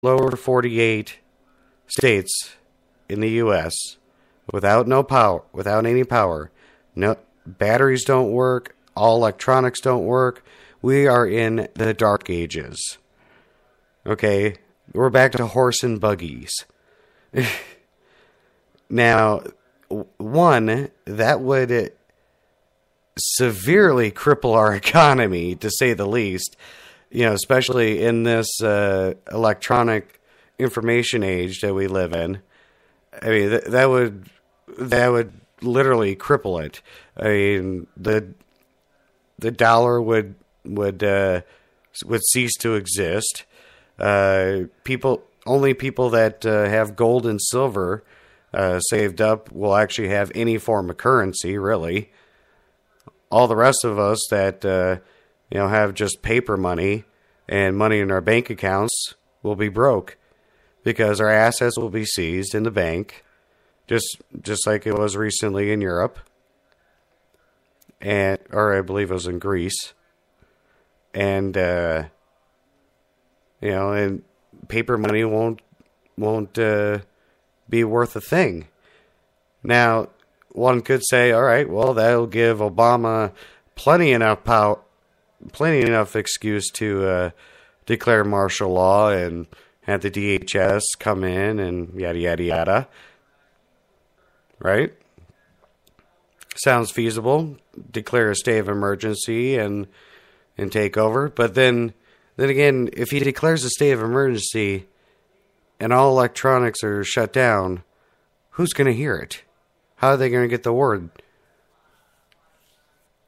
lower 48 states in the U.S. without any power. No batteries don't work. All electronics don't work. We are in the dark ages. Okay, we're back to horse and buggies. Now, one, that would severely cripple our economy, to say the least. Especially in this electronic information age that we live in. I mean, that would literally cripple it. I mean, the dollar would cease to exist. Only people that have gold and silver saved up will actually have any form of currency, really. All the rest of us that have just paper money and money in our bank accounts will be broke because our assets will be seized in the bank, just like it was recently in Europe, or I believe it was in Greece, and and paper money won't be worth a thing. Now, one could say, all right, well, that'll give Obama plenty enough excuse to declare martial law and have the DHS come in and yada, yada, yada. Right? Sounds feasible. Declare a state of emergency and take over. But then again, if he declares a state of emergency and all electronics are shut down, who's going to hear it? How are they going to get the word?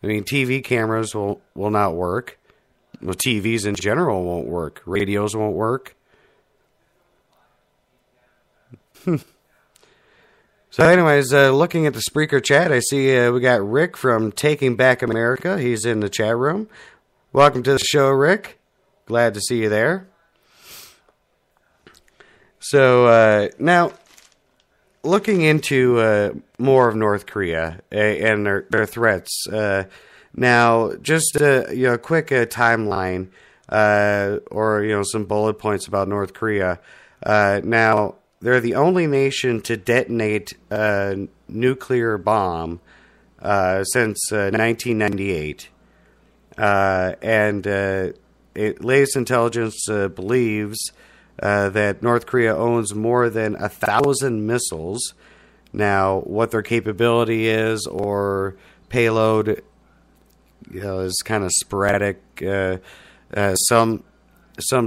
I mean, TV cameras will not work. Well, TVs in general won't work. Radios won't work. So anyways, looking at the Spreaker chat, I see we got Rick from Taking Back America. He's in the chat room. Welcome to the show, Rick. Glad to see you there. So now, looking into more of North Korea and their threats. Now, just a quick timeline or some bullet points about North Korea. Now, they're the only nation to detonate a nuclear bomb since 1998. And latest intelligence believes that North Korea owns more than 1,000 missiles. Now, what their capability is or payload, is kind of sporadic. Some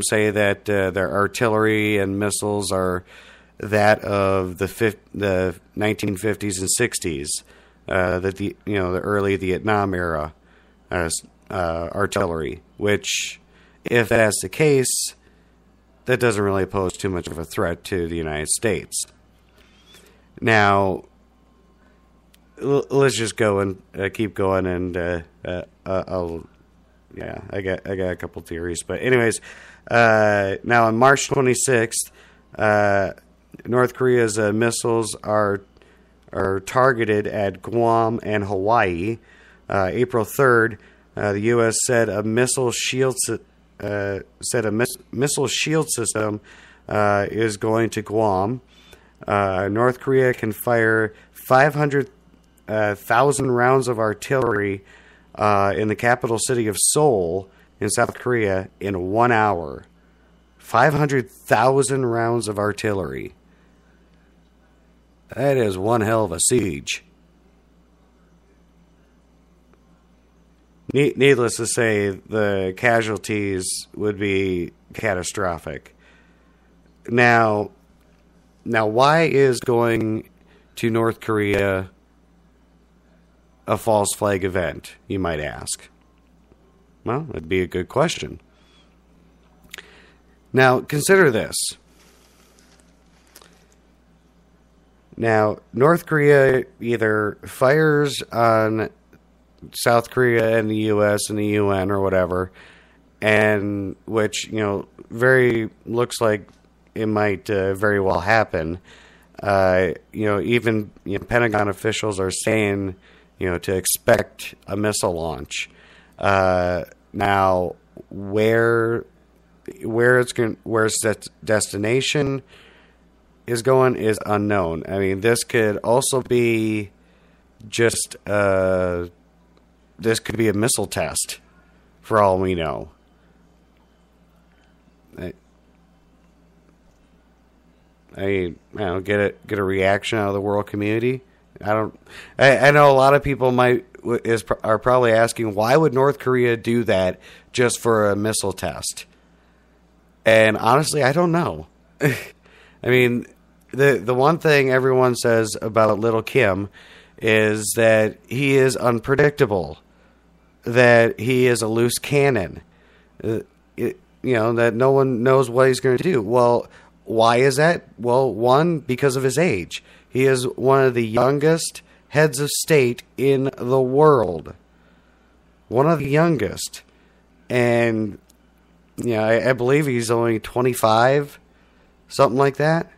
say that their artillery and missiles are that of the 1950s and 60s, the early Vietnam era artillery. Which, if that's the case, that doesn't really pose too much of a threat to the United States. Now, let's just go and keep going, and I got a couple theories. But anyways, now on March 26th, North Korea's missiles are targeted at Guam and Hawaii. April 3rd, the U.S. said a missile shield system is going to Guam. North Korea can fire 500,000 rounds of artillery in the capital city of Seoul in South Korea in 1 hour. 500,000 rounds of artillery. That is one hell of a siege. Needless to say, the casualties would be catastrophic. Now, why is going to North Korea a false flag event, you might ask? Well, that'd be a good question. Now, consider this. Now, North Korea either fires on South Korea and the U.S. and the UN or whatever, and which, very looks like it might very well happen. Even Pentagon officials are saying, to expect a missile launch. Now, where where its destination is going is unknown. I mean, this could also be just this could be a missile test for all we know. I don't get a reaction out of the world community. I know a lot of people are probably asking, why would North Korea do that just for a missile test? And honestly, I don't know. I mean, the one thing everyone says about Little Kim is that he is unpredictable, that he is a loose cannon, that no one knows what he's going to do. Well, why is that? Well, one, because of his age. He is one of the youngest heads of state in the world. One of the youngest. And, I believe he's only 25, something like that.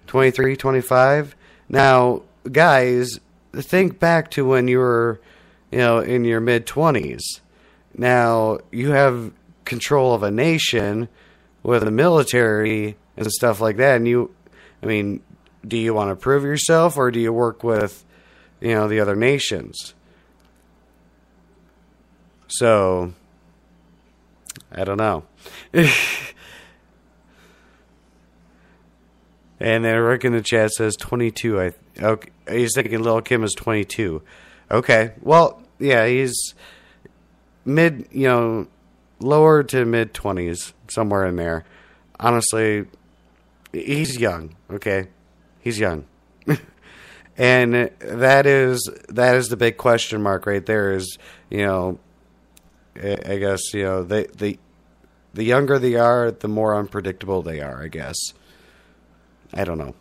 23, 25. Now, guys, think back to when you were, in your mid-20s. Now, you have control of a nation with a military and stuff like that. And do you want to prove yourself, or do you work with, the other nations? So, I don't know. And then Rick in the chat says 22. Okay, he's thinking Lil Kim is 22. Okay, well, yeah, he's lower to mid 20s, somewhere in there. Honestly, he's young. Okay, he's young, and that is the big question mark right there. Is I guess the younger they are, the more unpredictable they are. I guess. I don't know.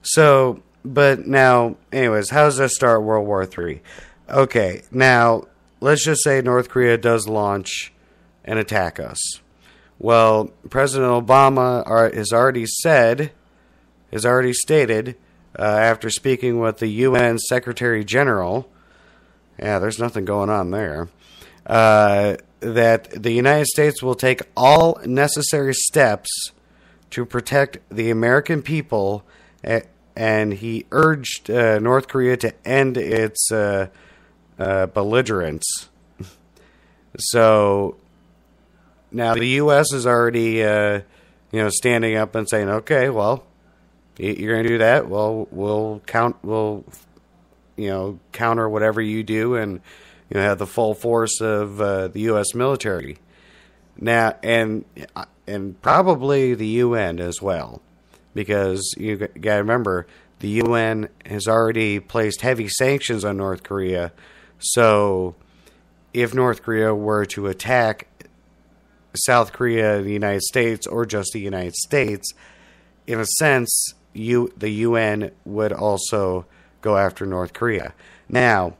So, but now, anyways, how does this start World War III? Okay, now, let's just say North Korea does launch and attack us. Well, President Obama has already stated, after speaking with the UN Secretary General, there's nothing going on there, that the United States will take all necessary steps to protect the American people, and he urged North Korea to end its belligerence. So now the U.S. is already, standing up and saying, "Okay, well, you're going to do that. Well, we'll counter whatever you do, and have the full force of the U.S. military." Now, and probably the UN as well, because you got to remember, the UN has already placed heavy sanctions on North Korea. So if North Korea were to attack South Korea, the United States, or just the United States, in a sense, the UN would also go after North Korea. Now,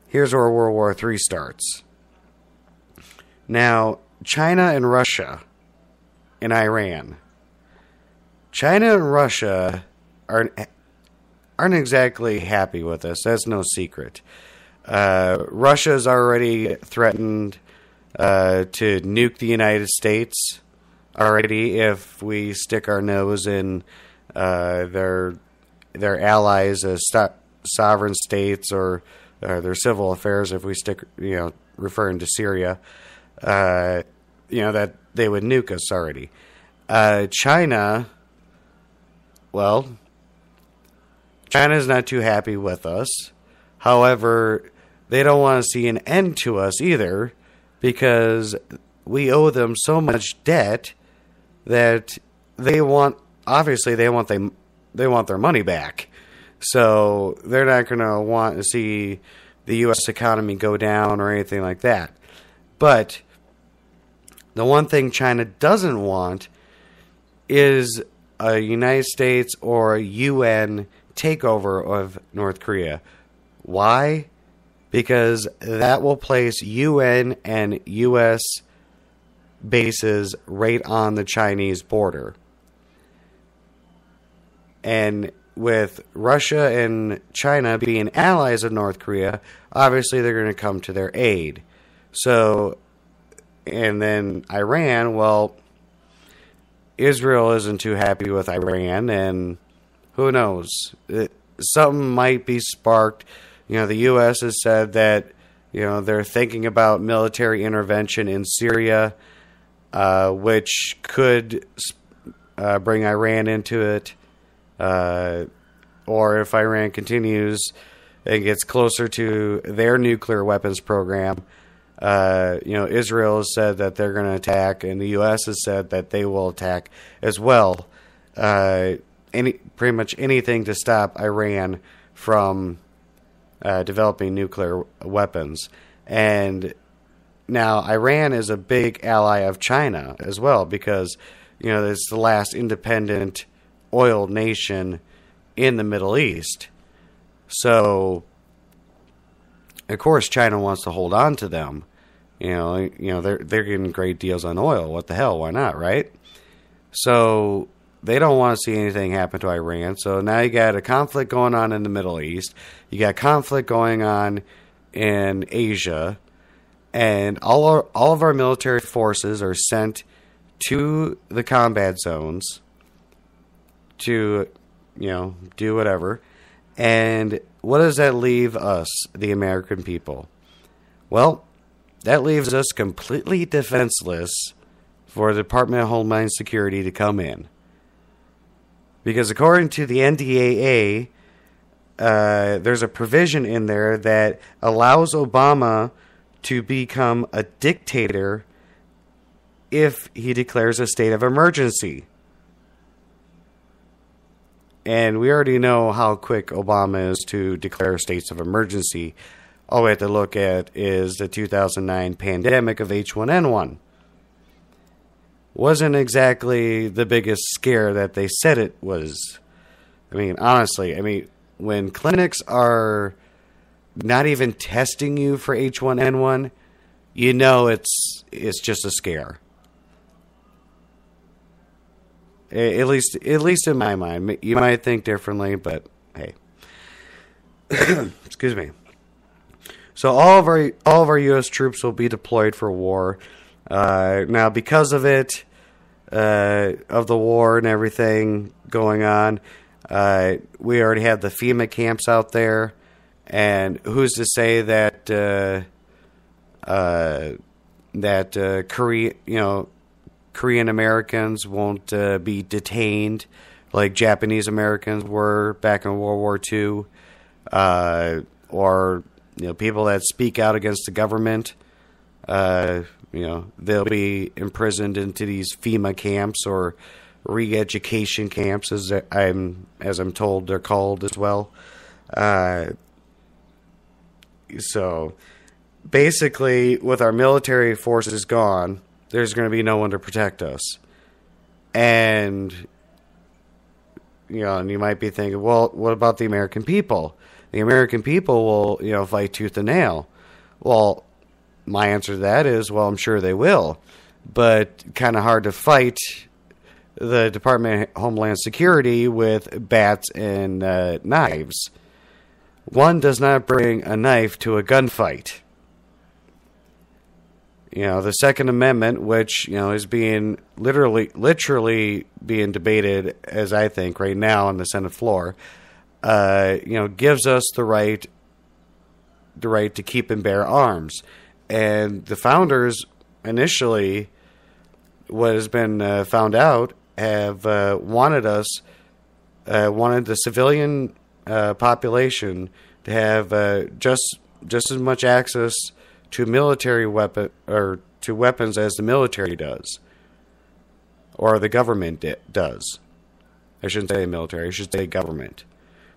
here's where World War III starts. Now, China and Russia and Iran. China and Russia aren't exactly happy with this. That's no secret. Russia's already threatened to nuke the United States already if we stick our nose in their allies as sovereign states, or their civil affairs if we stick, referring to Syria. That they would nuke us already. China's not too happy with us. However, they don't want to see an end to us either, because we owe them so much debt that they want their money back. So they're not going to want to see the U.S. economy go down or anything like that. But the one thing China doesn't want is a United States or a UN takeover of North Korea. Why? Because that will place UN and US bases right on the Chinese border. And with Russia and China being allies of North Korea, obviously they're going to come to their aid. So And then Iran, well, Israel isn't too happy with Iran, and who knows? Something might be sparked. The U.S. has said that, they're thinking about military intervention in Syria, which could bring Iran into it. Or if Iran continues and gets closer to their nuclear weapons program, Israel has said that they're going to attack, and the U.S. has said that they will attack as well. Pretty much anything to stop Iran from developing nuclear weapons. And now Iran is a big ally of China as well, because it's the last independent oil nation in the Middle East. So of course China wants to hold on to them. They're getting great deals on oil. What the hell? Why not, right? So they don't want to see anything happen to Iran. So now you got a conflict going on in the Middle East. You got conflict going on in Asia. And all of our military forces are sent to the combat zones to, do whatever. And what does that leave us, the American people? Well, that leaves us completely defenseless for the Department of Homeland Security to come in. Because according to the NDAA, there's a provision in there that allows Obama to become a dictator if he declares a state of emergency. And we already know how quick Obama is to declare states of emergency. All we have to look at is the 2009 pandemic of H1N1. Wasn't exactly the biggest scare that they said it was. Honestly, when clinics are not even testing you for H1N1, it's just a scare. At least in my mind. You might think differently, but hey. Excuse me. So all of our U.S. troops will be deployed for war. Now, because of it, of the war and everything going on, we already have the FEMA camps out there, and who's to say that Korean Americans won't be detained like Japanese Americans were back in World War II, or people that speak out against the government. They'll be imprisoned into these FEMA camps or re-education camps, as I'm told they're called as well. So basically, with our military forces gone, there's going to be no one to protect us. And and you might be thinking, well, what about the American people? The American people will, fight tooth and nail. Well, my answer to that is, well, I'm sure they will. But kind of hard to fight the Department of Homeland Security with bats and knives. One does not bring a knife to a gunfight. The Second Amendment, which, is being literally being debated, as I think, right now on the Senate floor, gives us the right to keep and bear arms. And the founders, initially, what has been found out, have wanted the civilian population to have just as much access to military weapon or to weapons as the military does, or the government does. I shouldn't say military; I should say government.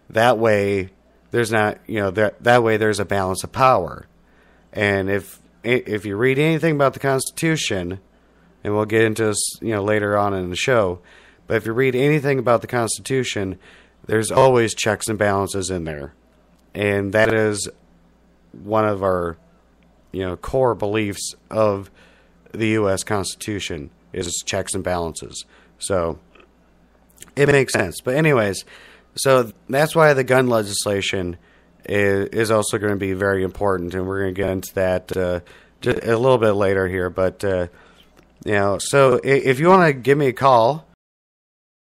That way, there's not that way there's a balance of power. And if you read anything about the Constitution, and we'll get into this later on in the show, but if you read anything about the Constitution, there's always checks and balances in there, and that is one of our core beliefs of the U.S. Constitution is checks and balances. So it makes sense. But anyways, so that's why the gun legislation is also going to be very important, and we're going to get into that just a little bit later here, but so if you want to give me a call,